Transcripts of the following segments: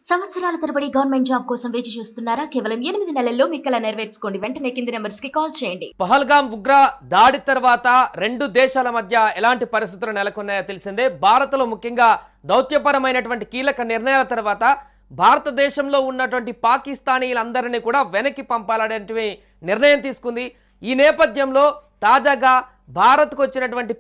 సంవత్సరాల తరబడి government job కోసం వేచి చూస్తున్నారా? కేవలం 8 నెలల్లో మీ కల నెరవేర్చుకోండి. వెంటనే కింది నెంబర్స్ కి కాల్ చేయండి. పహల్గాం ఉగ్ర దాడి తర్వాత రెండు దేశాల మధ్య ఎలాంటి పరిస్థితులు నెలకొన్నాయో తెలిసిందే. భారత్లో ముఖ్యంగా దౌత్యపరమైనటువంటి కీలక నిర్ణయాల తర్వాత భారతదేశంలో ఉన్నటువంటి పాకిస్తానీలందరినీ కూడా వెనక్కి పంపాలనేటువంటి నిర్ణయం తీసుకుంది. ఈ నేపథ్యంలో తాజాగా భారత్కు వచ్చినటువంటి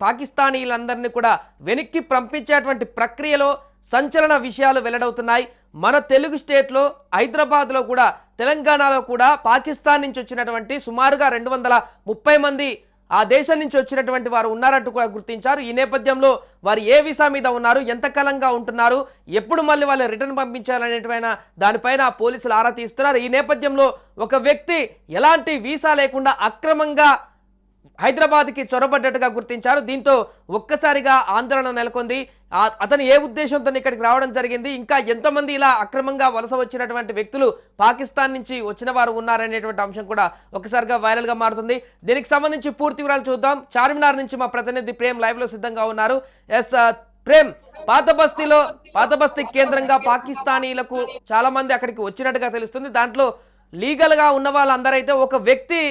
పాకిస్తానీలందరినీ కూడా వెనక్కి పంపించేటువంటి ప్రక్రియలో సంచలన విషయాలు వెల్లడవుతున్నాయి. మన తెలుగు స్టేట్లో హైదరాబాద్లో కూడా తెలంగాణలో కూడా పాకిస్తాన్ నుంచి వచ్చినటువంటి సుమారుగా 230 మంది ఆ దేశం నుంచి వచ్చినటువంటి వారు ఉన్నారంటూ కూడా గుర్తించారు. ఈ నేపథ్యంలో వారు ఏ వీసా మీద ఉన్నారు, ఎంతకాలంగా ఉంటున్నారు, ఎప్పుడు మళ్ళీ వాళ్ళు రిటర్న్ పంపించాలనేటువంటి దానిపైన పోలీసులు ఆరా తీస్తున్నారు. ఈ నేపథ్యంలో ఒక వ్యక్తి ఎలాంటి వీసా లేకుండా అక్రమంగా హైదరాబాద్కి చొరబడ్డట్టుగా గుర్తించారు. దీంతో ఒక్కసారిగా ఆందోళన నెలకొంది. అతను ఏ ఉద్దేశంతో ఇక్కడికి రావడం జరిగింది, ఇంకా ఎంతమంది ఇలా అక్రమంగా వలస వచ్చినటువంటి వ్యక్తులు పాకిస్తాన్ నుంచి వచ్చిన వారు ఉన్నారనేటువంటి అంశం కూడా ఒకసారిగా వైరల్గా మారుతుంది. దీనికి సంబంధించి పూర్తి వివరాలు చూద్దాం. చార్మినార్ నుంచి మా ప్రతినిధి ప్రేమ్ లైవ్లో సిద్ధంగా ఉన్నారు. ప్రేమ్, పాత బస్తీ కేంద్రంగా పాకిస్తానీలకు చాలా మంది అక్కడికి వచ్చినట్టుగా తెలుస్తుంది. దాంట్లో లీగల్గా ఉన్న వాళ్ళందరైతే ఒక వ్యక్తి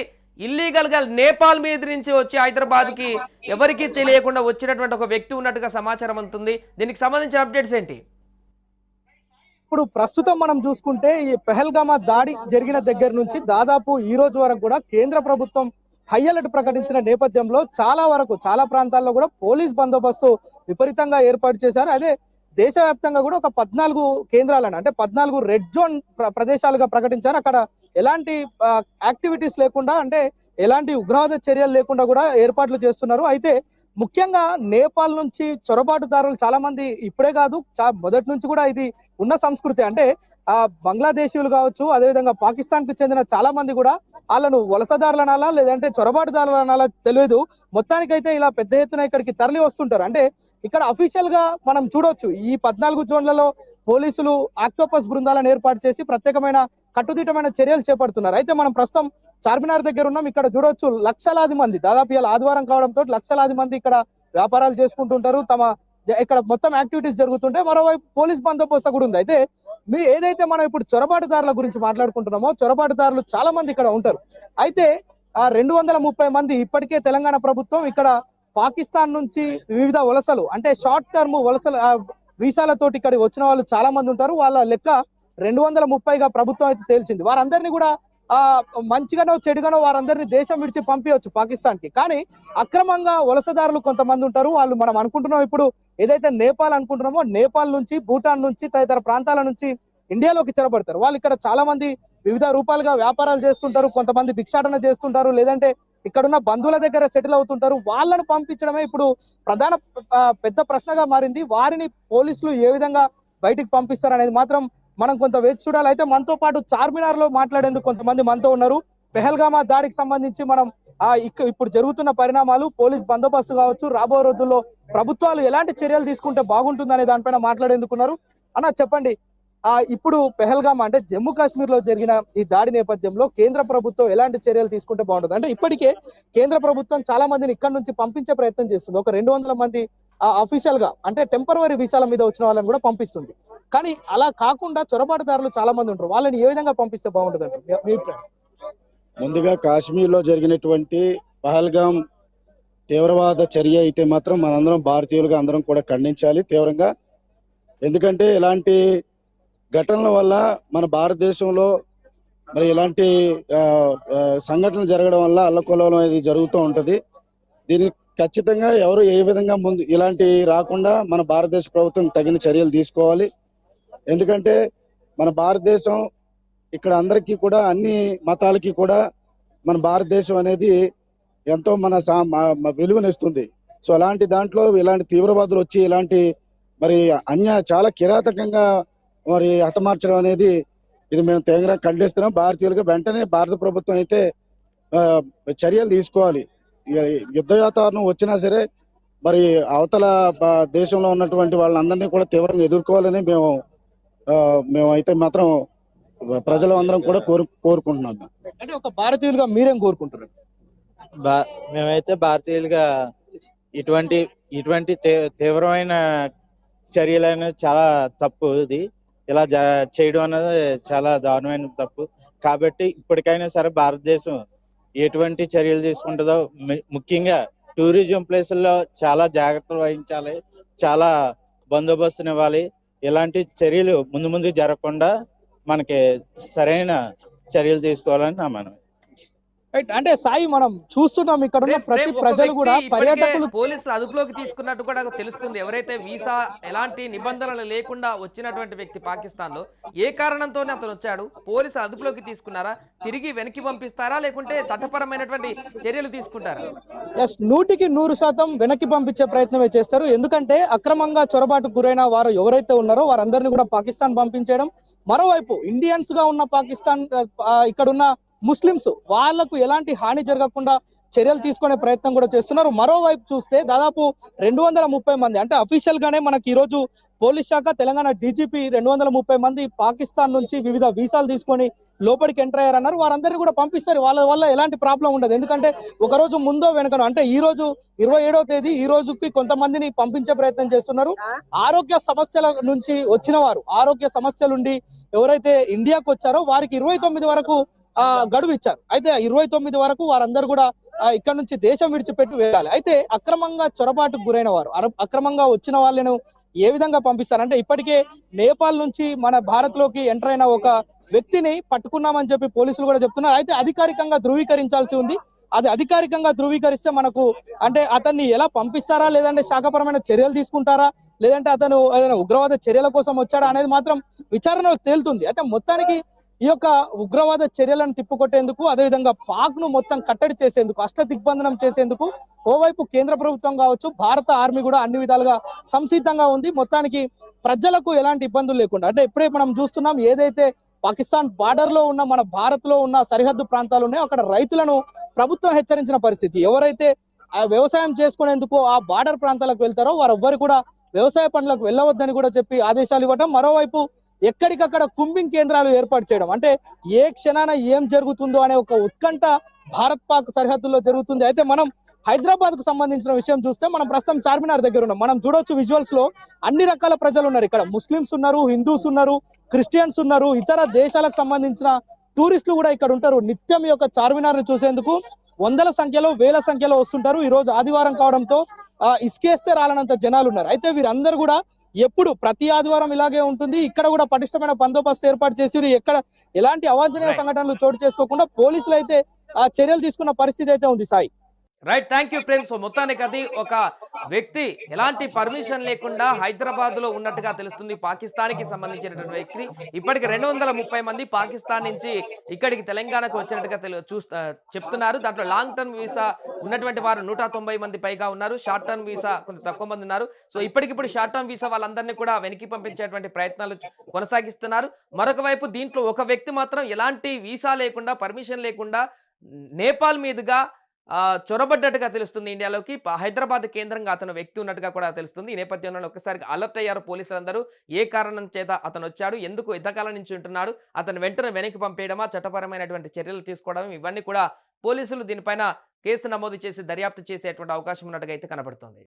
ఇల్లీగల్ గా నేపాల్ మీద నుంచి వచ్చి హైదరాబాద్ కి ఎవరికి తెలియకుండా వచ్చినటువంటి ఒక వ్యక్తి ఉన్నట్టుగా సమాచారం అందుతుంది. దీనికి సంబంధించిన అప్డేట్స్ ఏంటి? ఇప్పుడు ప్రస్తుతం మనం చూసుకుంటే ఈ పెహల్గామా దాడి జరిగిన దగ్గర నుంచి దాదాపు ఈ రోజు వరకు కూడా కేంద్ర ప్రభుత్వం హై అలర్ట్ ప్రకటించిన నేపథ్యంలో చాలా ప్రాంతాల్లో కూడా పోలీస్ బందోబస్తు విపరీతంగా ఏర్పాటు చేశారు. అదే దేశవ్యాప్తంగా కూడా ఒక 14 కేంద్రాలను, అంటే 14 రెడ్ జోన్ ప్రదేశాలుగా ప్రకటించారు. అక్కడ ఎలాంటి యాక్టివిటీస్ లేకుండా, అంటే ఎలాంటి ఉగ్రవాద చర్యలు లేకుండా కూడా ఏర్పాట్లు చేస్తున్నారు. అయితే ముఖ్యంగా నేపాల్ నుంచి చొరబాటుదారులు చాలా మంది, ఇప్పుడే కాదు మొదటి నుంచి కూడా ఇది ఉన్న సంస్కృతి. అంటే బంగ్లాదేశీయులు కావచ్చు, అదేవిధంగా పాకిస్తాన్ కు చెందిన చాలా మంది కూడా వాళ్ళను వలసదారులు అనాలా లేదంటే చొరబాటుదారులు అనాలా తెలియదు, మొత్తానికైతే ఇలా పెద్ద ఎత్తున ఇక్కడికి తరలి వస్తుంటారు. అంటే ఇక్కడ అఫీషియల్ గా మనం చూడొచ్చు, ఈ 14 జోన్లలో పోలీసులు ఆక్టోపస్ బృందాలను ఏర్పాటు చేసి ప్రత్యేకమైన కట్టుదిట్టమైన చర్యలు చేపడుతున్నారు. అయితే మనం ప్రస్తుతం చార్మినార్ దగ్గర ఉన్నాం. ఇక్కడ చూడొచ్చు లక్షలాది మంది, దాదాపు ఇలా ఆదివారం కావడంతో లక్షలాది మంది ఇక్కడ వ్యాపారాలు చేసుకుంటుంటారు. ఇక్కడ మొత్తం యాక్టివిటీస్ జరుగుతుంటే మరోవైపు పోలీస్ బందోబస్తు కూడా ఉంది. అయితే ఏదైతే మనం ఇప్పుడు చొరబాటుదారుల గురించి మాట్లాడుకుంటున్నామో, చొరబాటుదారులు చాలా మంది ఇక్కడ ఉంటారు. అయితే 230 మంది ఇప్పటికే తెలంగాణ ప్రభుత్వం ఇక్కడ పాకిస్తాన్ నుంచి వివిధ వలసలు, అంటే షార్ట్ టర్మ్ వలసలు వీసాలతోటి ఇక్కడ వచ్చిన వాళ్ళు చాలా మంది ఉంటారు. వాళ్ళ లెక్క 230గా ప్రభుత్వం అయితే తేల్చింది. వారందరినీ కూడా మంచిగానో చెడుగానో వారందరినీ దేశం విడిచి పంపించవచ్చు పాకిస్తాన్ కి. కానీ అక్రమంగా వలసదారులు కొంతమంది ఉంటారు. వాళ్ళు మనం అనుకుంటున్నాం, ఇప్పుడు ఏదైతే నేపాల్ అనుకుంటున్నామో, నేపాల్ నుంచి, భూటాన్ నుంచి, తదితర ప్రాంతాల నుంచి ఇండియాలోకి చెరబడతారు. వాళ్ళు ఇక్కడ చాలా మంది వివిధ రూపాలుగా వ్యాపారాలు చేస్తుంటారు. కొంతమంది భిక్షాటన చేస్తుంటారు, లేదంటే ఇక్కడున్న బంధువుల దగ్గర సెటిల్ అవుతుంటారు. వాళ్ళను పంపించడమే ఇప్పుడు ప్రధాన పెద్ద ప్రశ్నగా మారింది. వారిని పోలీసులు ఏ విధంగా బయటికి పంపిస్తారు అనేది మాత్రం మనం కొంత వేచి చూడాలి. అయితే మనతో పాటు చార్మినార్ లో మాట్లాడేందుకు కొంతమంది మనతో ఉన్నారు. పెహల్గామా దాడికి సంబంధించి మనం ఇప్పుడు జరుగుతున్న పరిణామాలు, పోలీస్ బందోబస్తు కావచ్చు, రాబోయే రోజుల్లో ప్రభుత్వాలు ఎలాంటి చర్యలు తీసుకుంటే బాగుంటుందనే దానిపైన మాట్లాడేందుకున్నారు. అన్న చెప్పండి, ఇప్పుడు పెహల్గామా అంటే జమ్మూ కాశ్మీర్ లో జరిగిన ఈ దాడి నేపథ్యంలో కేంద్ర ప్రభుత్వం ఎలాంటి చర్యలు తీసుకుంటే బాగుంటుంది? అంటే ఇప్పటికే కేంద్ర ప్రభుత్వం చాలా మందిని ఇక్కడ నుంచి పంపించే ప్రయత్నం చేస్తుంది. ఒక 200 మంది అఫీషియల్ గా, అంటే టెంపరవరీ వీసాల మీద వచ్చిన వాళ్ళని కూడా పంపిస్తుంది. కానీ అలా కాకుండా చొరబాటుదారులు చాలా మంది ఉంటారు. వాళ్ళని ఏ విధంగా పంపిస్తే బాగుంటుంది అంటే మీ అభిప్రాయం? ముందుగా కాశ్మీర్ లో జరిగినటువంటి పహల్గాం తీవ్రవాద చర్య అయితే మాత్రం మనందరం భారతీయులుగా అందరం కూడా ఖండించాలి తీవ్రంగా. ఎందుకంటే ఇలాంటి ఘటనల వల్ల మన భారతదేశంలో మరి ఇలాంటి సంఘటనలు జరగడం వల్ల అల్లకొల్లోలం అనేది జరుగుతూ ఉంటుంది. దీనికి ఖచ్చితంగా ఎవరు ఏ విధంగా ముందు ఇలాంటి రాకుండా మన భారతదేశ ప్రభుత్వం తగిన చర్యలు తీసుకోవాలి. ఎందుకంటే మన భారతదేశం ఇక్కడ అందరికీ కూడా, అన్ని మతాలకి కూడా మన భారతదేశం అనేది ఎంతో మన విలువనిస్తుంది. సో అలాంటి దాంట్లో ఇలాంటి తీవ్రవాదులు వచ్చి ఇలాంటి మరి చాలా కిరాతకంగా మరి హతమార్చడం అనేది ఇది మేము తీవ్రంగా ఖండిస్తున్నాం. భారతీయులుగా వెంటనే భారత ప్రభుత్వం అయితే చర్యలు తీసుకోవాలి. యుద్ధ వాతావరణం వచ్చినా సరే మరి అవతల దేశంలో ఉన్నటువంటి వాళ్ళందరినీ కూడా తీవ్రంగా ఎదుర్కోవాలని మేమైతే మాత్రం ప్రజలందరం కూడా కోరుకుంటున్నాం. అంటే ఒక భారతీయులుగా మీరేం కోరుకుంటున్నారు? మేమైతే భారతీయులుగా ఇటువంటి తీవ్రమైన చర్యలు అనేది చాలా తప్పు. ఇది ఇలా చేయడం అనేది చాలా దారుణమైన తప్పు. కాబట్టి ఇప్పటికైనా సరే భారతదేశం ఎటువంటి చర్యలు తీసుకుంటుందో, ముఖ్యంగా టూరిజం ప్లేసుల్లో చాలా జాగ్రత్తలు వహించాలి, చాలా బందోబస్తునివ్వాలి. ఇలాంటి చర్యలు ముందు ముందు జరగకుండా మనకి సరైన చర్యలు తీసుకోవాలని నా మనవి. రైట్. అంటే సాయి మనం చూస్తున్నాం ఇక్కడ ఉన్న ప్రతి ఒక ప్రజలు వ్యక్తి కూడా ఇప్పటికే పర్యాటకులు పోలీసులు అదుపులోకి తీసుకున్నట్టు కూడా తెలుస్తుంది. ఎవరైతే వీసా ఎలాంటి నిబంధనలు లేకుండా వచ్చినటువంటి వ్యక్తి పాకిస్తాన్ లో ఏ కారణంతోనే అతను వచ్చాడు, పోలీసులు అదుపులోకి తీసుకున్నారా, తిరిగి వెనక్కి పంపిస్తారా, లేకుంటే చట్టపరమైనటువంటి చర్యలు తీసుకుంటారా? 100% వెనక్కి పంపించే ప్రయత్నమే చేస్తారు. ఎందుకంటే అక్రమంగా చొరబాటుకు గురైన వారు ఎవరైతే ఉన్నారో వారందరినీ కూడా పాకిస్తాన్ పంపించడం, మరోవైపు ఇండియన్స్ గా ఉన్న పాకిస్తాన్ ఇక్కడున్న ముస్లిమ్స్ వాళ్లకు ఎలాంటి హాని జరగకుండా చర్యలు తీసుకునే ప్రయత్నం కూడా చేస్తున్నారు. మరోవైపు చూస్తే దాదాపు 230 మంది, అంటే అఫీషియల్ గానే మనకి ఈ రోజు పోలీస్ శాఖ తెలంగాణ డీజీపీ 230 మంది పాకిస్తాన్ నుంచి వివిధ వీసాలు తీసుకొని లోపలికి ఎంటర్ అయ్యారన్నారు. వారందరినీ కూడా పంపిస్తారు. వాళ్ళ వల్ల ఎలాంటి ప్రాబ్లం ఉండదు. ఎందుకంటే ఒక రోజు ముందో వెనకనో, అంటే ఈ రోజు 27వ తేదీ ఈ రోజుకి కొంతమందిని పంపించే ప్రయత్నం చేస్తున్నారు. ఆరోగ్య సమస్యల నుంచి వచ్చిన వారు, ఆరోగ్య సమస్యలుండి ఎవరైతే ఇండియాకు వచ్చారో వారికి 29 వరకు గడువు ఇచ్చారు. అయితే 29 వరకు వారందరూ కూడా ఇక్కడ నుంచి దేశం విడిచిపెట్టి వెళ్ళాలి. అయితే అక్రమంగా చొరబాటుకు గురైన వారు, అక్రమంగా వచ్చిన వాళ్ళను ఏ విధంగా పంపిస్తారంటే, ఇప్పటికే నేపాల్ నుంచి మన భారత్ లోకి ఎంటర్ అయిన ఒక వ్యక్తిని పట్టుకున్నామని చెప్పి పోలీసులు కూడా చెప్తున్నారు. అయితే అధికారికంగా ధృవీకరించాల్సి ఉంది. అది అధికారికంగా ధృవీకరిస్తే మనకు అంటే అతన్ని ఎలా పంపిస్తారా, లేదంటే శాఖపరమైన చర్యలు తీసుకుంటారా, లేదంటే అతను ఏదైనా ఉగ్రవాద చర్యల కోసం వచ్చాడా అనేది మాత్రం విచారణ తేలుతుంది. అయితే మొత్తానికి ఈ యొక్క ఉగ్రవాద చర్యలను తిప్పుకొట్టేందుకు, అదేవిధంగా పాక్ ను మొత్తం కట్టడి చేసేందుకు, అష్టదిగ్బంధనం చేసేందుకు ఓవైపు కేంద్ర ప్రభుత్వం కావచ్చు, భారత ఆర్మీ కూడా అన్ని విధాలుగా సంసిద్ధంగా ఉంది. మొత్తానికి ప్రజలకు ఎలాంటి ఇబ్బందులు లేకుండా, అంటే ఇప్పుడే మనం చూస్తున్నాం ఏదైతే పాకిస్తాన్ బార్డర్ లో ఉన్న మన భారత్ లో ఉన్న సరిహద్దు ప్రాంతాలు ఉన్నాయో అక్కడ రైతులను ప్రభుత్వం హెచ్చరించిన పరిస్థితి. ఎవరైతే వ్యవసాయం చేసుకునేందుకు ఆ బార్డర్ ప్రాంతాలకు వెళ్తారో వారెవ్వరు కూడా వ్యవసాయ పనులకు వెళ్ళవద్దని కూడా చెప్పి ఆదేశాలు ఇవ్వటం, మరోవైపు ఎక్కడికక్కడ కుంబింగ్ కేంద్రాలు ఏర్పాటు చేయడం, అంటే ఏ క్షణాన ఏం జరుగుతుందో అనే ఒక ఉత్కంఠ భారత్ పాక్ సరిహద్దుల్లో జరుగుతుంది. అయితే మనం హైదరాబాద్ కు సంబంధించిన విషయం చూస్తే మనం ప్రస్తుతం చార్మినార్ దగ్గర ఉన్నాం. మనం చూడొచ్చు విజువల్స్ లో అన్ని రకాల ప్రజలు ఉన్నారు. ఇక్కడ ముస్లిమ్స్ ఉన్నారు, హిందూస్ ఉన్నారు, క్రిస్టియన్స్ ఉన్నారు, ఇతర దేశాలకు సంబంధించిన టూరిస్టులు కూడా ఇక్కడ ఉంటారు. నిత్యం ఈ యొక్క చార్మినార్ ని చూసేందుకు వందల సంఖ్యలో, వేల సంఖ్యలో వస్తుంటారు. ఈ రోజు ఆదివారం కావడంతో ఇసుకేస్తే రాలనంత జనాలు ఉన్నారు. అయితే వీరందరూ కూడా ఎప్పుడు ప్రతి ఆదివారం ఇలాగే ఉంటుంది. ఇక్కడ కూడా పటిష్టమైన బందోబస్తు ఏర్పాటు చేసి ఎక్కడ ఎలాంటి అవాంఛనీయ సంఘటనలు చోటు చేసుకోకుండా పోలీసులు అయితే చర్యలు తీసుకున్న పరిస్థితి అయితే ఉంది. Sai, right, thank you Prem. So మొత్తానికి అది ఒక వ్యక్తి ఎలాంటి పర్మిషన్ లేకుండా హైదరాబాద్ లో ఉన్నట్టుగా తెలుస్తుంది. పాకిస్తాన్కి సంబంధించినటువంటి వ్యక్తి ఇప్పటికి 230 మంది పాకిస్తాన్ నుంచి ఇక్కడికి తెలంగాణకు వచ్చినట్టుగా చెప్తున్నారు. దాంట్లో లాంగ్ టర్మ్ వీసా ఉన్నటువంటి వారు 190 మంది పైగా ఉన్నారు. షార్ట్ టర్మ్ వీసా కొంత తక్కువ మంది ఉన్నారు. సో ఇప్పటికిప్పుడు షార్ట్ టర్మ్ వీసా వాళ్ళందరినీ కూడా వెనక్కి పంపించేటువంటి ప్రయత్నాలు కొనసాగిస్తున్నారు. మరొక వైపు దీంట్లో ఒక వ్యక్తి మాత్రం ఎలాంటి వీసా లేకుండా, పర్మిషన్ లేకుండా నేపాల్ మీదుగా చొరబడ్డట్టుగా తెలుస్తుంది. ఇండియాలోకి హైదరాబాద్ కేంద్రంగా అతను వ్యక్తి ఉన్నట్టుగా కూడా తెలుస్తుంది. ఈ నేపథ్యంలో ఒక్కసారి అలర్ట్ అయ్యారు పోలీసులందరూ. ఏ కారణం చేత అతను వచ్చాడు, ఎందుకు ఎంతకాలం నుంచి ఉంటున్నాడు, అతను వెంటనే వెనక్కి పంపేయడమా, చట్టపరమైనటువంటి చర్యలు తీసుకోవడం, ఇవన్నీ కూడా పోలీసులు దీనిపైన కేసు నమోదు చేసి దర్యాప్తు చేసేటువంటి అవకాశం ఉన్నట్టుగా అయితే కనబడుతుంది.